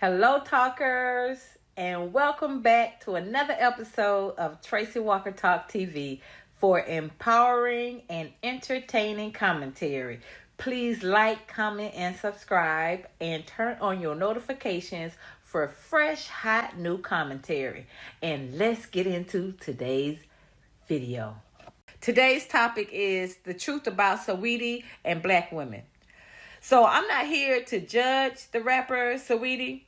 Hello, talkers, and welcome back to another episode of Tracy Walker Talk TV for empowering and entertaining commentary. Please like, comment, and subscribe, and turn on your notifications for fresh, hot, new commentary. And let's get into today's video. Today's topic is the truth about Saweetie and black women. So I'm not here to judge the rapper Saweetie.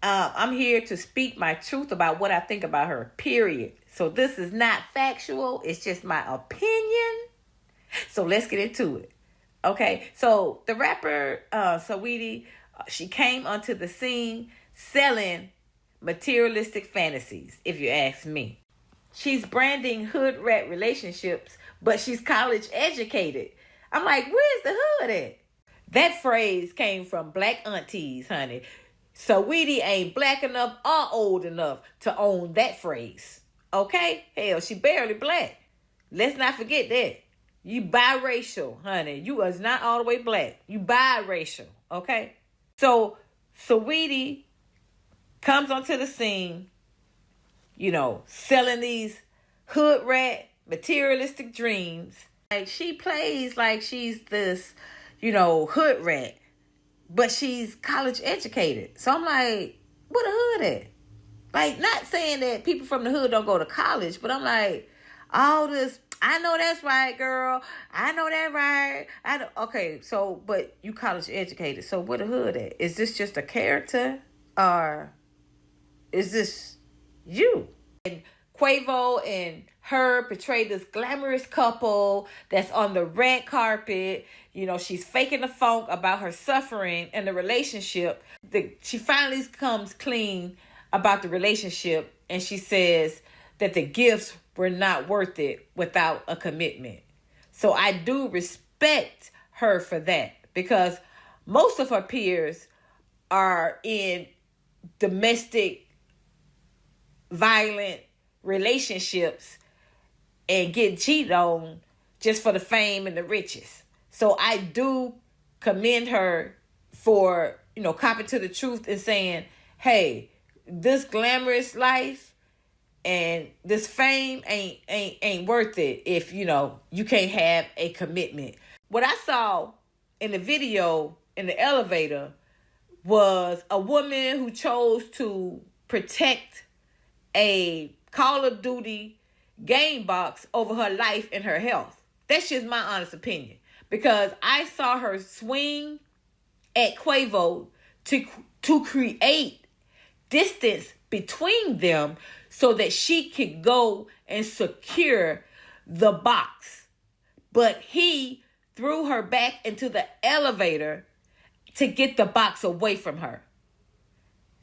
I'm here to speak my truth about what I think about her, period. So this is not factual. It's just my opinion. So let's get into it. Okay, so the rapper Saweetie, she came onto the scene selling materialistic fantasies, if you ask me. She's branding hood rat relationships, but she's college educated. I'm like, where's the hood at? That phrase came from black aunties, honey. Saweetie ain't black enough or old enough to own that phrase. Okay? Hell, she barely black. Let's not forget that. You biracial, honey. You is not all the way black. You biracial. Okay? So, Saweetie comes onto the scene, selling these hood rat materialistic dreams. Like, she plays like she's this, hood rat. But she's college educated. So I'm like, what the hood at? Like, not saying that people from the hood don't go to college, but I'm like, all this, I know that's right, girl. I know that right. Okay, so, but you college educated. So where the hood at? Is this just a character? Or is this you? And Quavo and her portray this glamorous couple that's on the red carpet. She's faking the funk about her suffering in the relationship. She finally comes clean about the relationship, and she says that the gifts were not worth it without a commitment. So I do respect her for that, because most of her peers are in domestic violent relationships and get cheated on just for the fame and the riches. So I do commend her for, copping to the truth and saying, hey, this glamorous life and this fame ain't worth it if, you can't have a commitment. What I saw in the video in the elevator was a woman who chose to protect a Call of Duty game box over her life and her health. That's just my honest opinion. Because I saw her swing at Quavo to create distance between them so that she could go and secure the box. But he threw her back into the elevator to get the box away from her.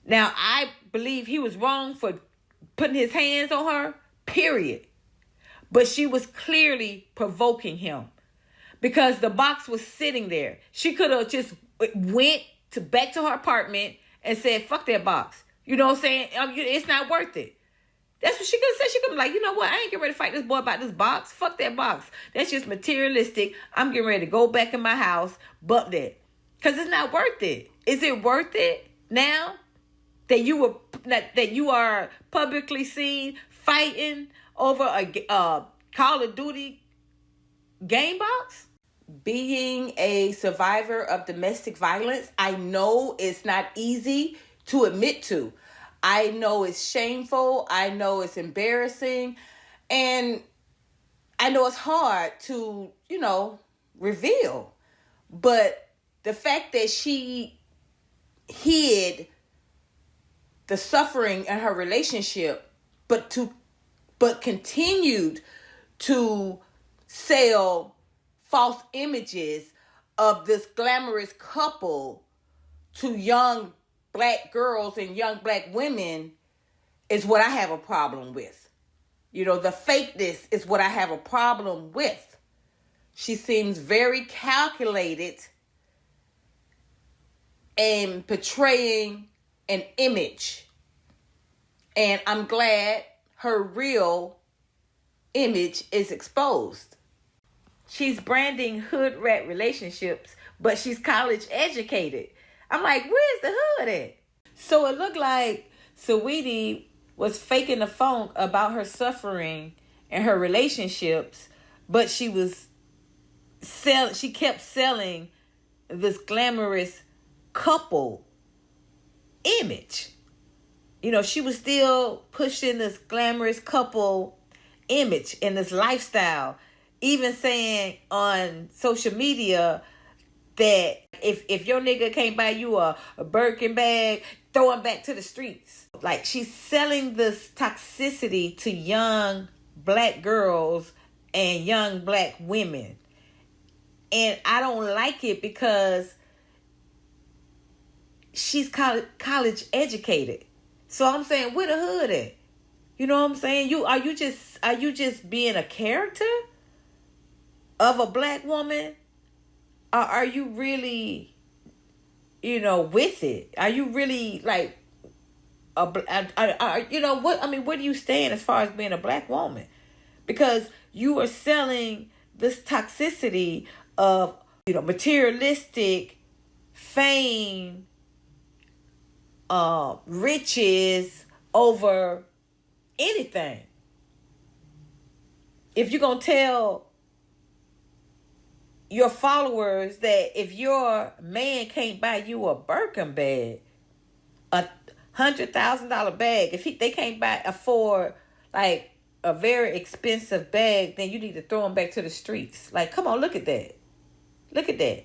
Now, I believe he was wrong for putting his hands on her, period. But she was clearly provoking him because the box was sitting there. She could have just went back to her apartment and said, fuck that box. You know what I'm saying? It's not worth it. That's what she could have said. She could be like, you know what? I ain't getting ready to fight this boy about this box. Fuck that box. That's just materialistic. I'm getting ready to go back in my house, bump that. Because it's not worth it. Is it worth it now that you are publicly seen fighting over a Call of Duty game box? Being a survivor of domestic violence, I know it's not easy to admit to. I know it's shameful. I know it's embarrassing. And I know it's hard to, reveal. But the fact that she hid the suffering in her relationship, but continued to sell false images of this glamorous couple to young black girls and young black women is what I have a problem with. The fakeness is what I have a problem with. She seems very calculated in portraying an image. And I'm glad her real image is exposed. She's branding hood rat relationships, but she's college educated. I'm like, where's the hood at? So it looked like Saweetie was faking the funk about her suffering and her relationships, but she kept selling this glamorous couple image. You know, she was still pushing this glamorous couple image and this lifestyle, even saying on social media that if your nigga can't buy you a Birkin bag, throw him back to the streets. Like, she's selling this toxicity to young black girls and young black women. And I don't like it because she's college educated. So I'm saying, where the hood at? You know what I'm saying? Are you just being a character of a black woman? Or are you really, with it? Are you really like where do you stand as far as being a black woman? Because you are selling this toxicity of, materialistic fame, riches over anything. If you're going to tell your followers that if your man can't buy you a Birkin bag, a $100,000 bag, if they can't afford like a very expensive bag, then you need to throw them back to the streets. Like, come on, look at that. Look at that.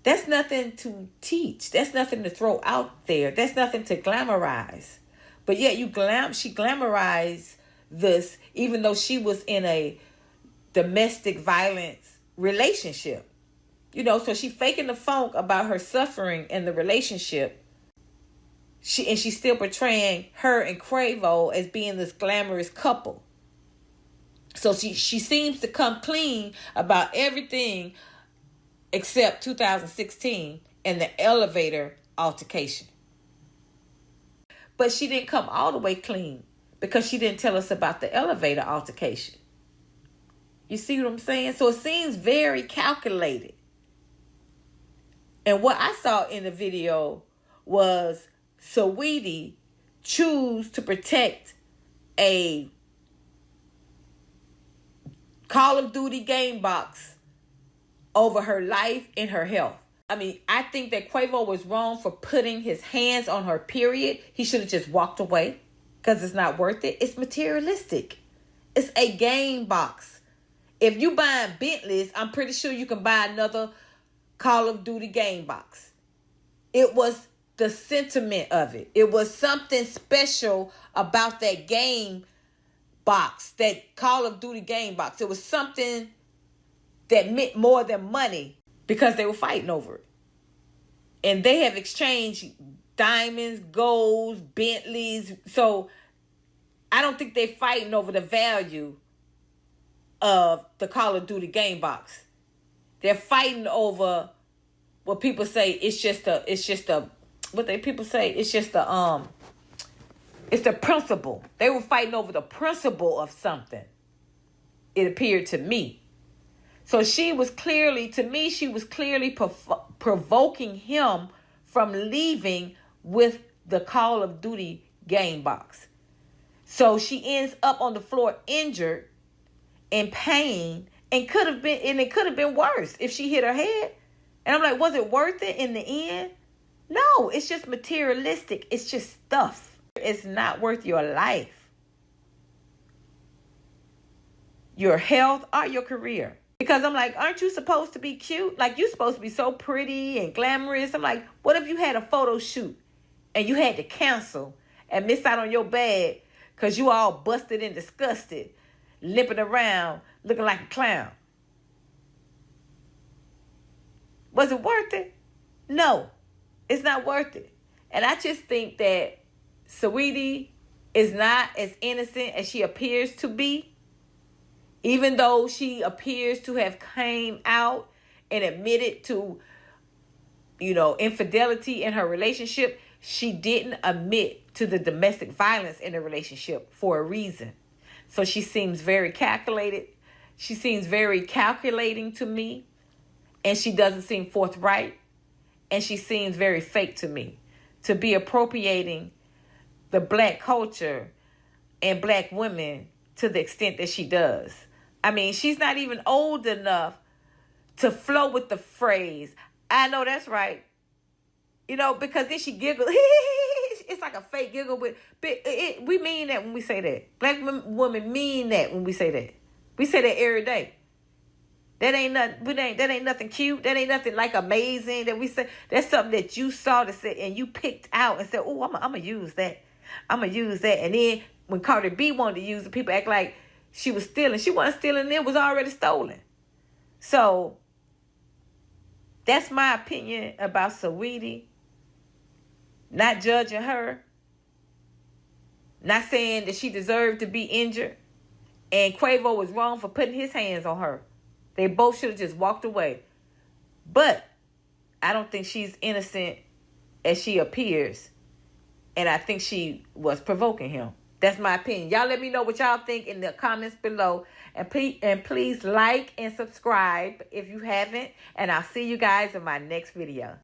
That's nothing to teach. That's nothing to throw out there. That's nothing to glamorize. But yet she glamorized this, even though she was in a domestic violence relationship. So she faking the funk about her suffering in the relationship. She's still portraying her and Quavo as being this glamorous couple. So she seems to come clean about everything except 2016 and the elevator altercation. But she didn't come all the way clean because she didn't tell us about the elevator altercation. You see what I'm saying? So it seems very calculated. And what I saw in the video was Saweetie choose to protect a Call of Duty game box over her life and her health. I mean, I think that Quavo was wrong for putting his hands on her, period. He should have just walked away because it's not worth it. It's materialistic. It's a game box. If you buying Bentleys, I'm pretty sure you can buy another Call of Duty game box. It was the sentiment of it. It was something special about that game box, that Call of Duty game box. It was something that meant more than money because they were fighting over it. And they have exchanged diamonds, golds, Bentleys. So I don't think they're fighting over the value of the Call of Duty game box. They're fighting over what people say it's the principle. They were fighting over the principle of something. It appeared to me. So she was clearly provoking him from leaving with the Call of Duty game box. So she ends up on the floor injured, in pain, and it could have been worse if she hit her head. And I'm like, was it worth it in the end? No, it's just materialistic. It's just stuff. It's not worth your life, your health, or your career. Because I'm like, aren't you supposed to be cute? Like, you're supposed to be so pretty and glamorous. I'm like, what if you had a photo shoot and you had to cancel and miss out on your bag because you all busted and disgusted, limping around looking like a clown? Was it worth it? No, it's not worth it. And I just think that Saweetie is not as innocent as she appears to be. Even though she appears to have came out and admitted to, infidelity in her relationship, she didn't admit to the domestic violence in the relationship for a reason. So she seems very calculated. She seems very calculating to me. And she doesn't seem forthright. And she seems very fake to me. to be appropriating the black culture and black women to the extent that she does. I mean, she's not even old enough to flow with the phrase, I know that's right. You know, because then she giggles. It's like a fake giggle. But we mean that when we say that. Black women mean that when we say that. We say that every day. That ain't nothing cute. That ain't nothing like amazing that we say. That's something that you saw to say and you picked out and said, oh, I'm gonna use that. I'm gonna use that. And then when Cardi B wanted to use it, people act like she was stealing. She wasn't stealing. It was already stolen. So that's my opinion about Saweetie. Not judging her. Not saying that she deserved to be injured. And Quavo was wrong for putting his hands on her. They both should have just walked away. But I don't think she's innocent as she appears. And I think she was provoking him. That's my opinion. Y'all let me know what y'all think in the comments below. And please like and subscribe if you haven't. And I'll see you guys in my next video.